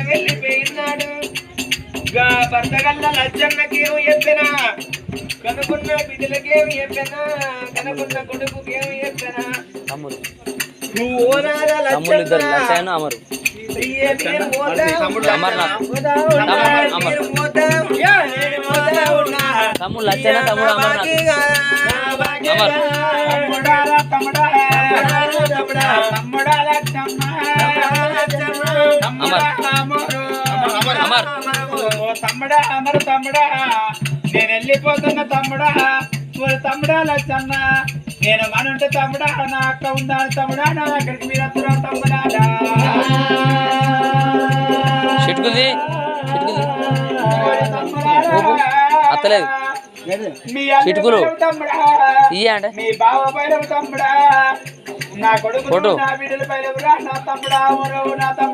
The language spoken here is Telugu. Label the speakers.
Speaker 1: వెళ్ళిపోయినాడు భర్తగల్ల లచ్చన్నకేమో చెప్పినా కనుకున్న బిడ్డలకేమి చెప్పినా కనుకున్న కొడుకుకేమి చెప్పినా నువ్వు అమరు
Speaker 2: తమ్ముడు లచ్చన తమ్ముడు
Speaker 1: తమ్ముడా అమరు తమ్ముడా నేను వెళ్ళిపోతున్న తమ్ముడా తమ్ముడా లచ్చన్న నేను మనుంటే తమ్ముడా నా అక్క ఉందా తమ్ముడా నా అక్కడికి మీరు తమ్ముడా
Speaker 2: చిట్టుకుంది అత్తలేదు చిటుకులు ఇయ్య అంటే
Speaker 1: మీ బావ పైన తమ్ముడా నా కొడుకు నా బిడ్డల పైన నా తమ్ముడా నా తమ్ముడా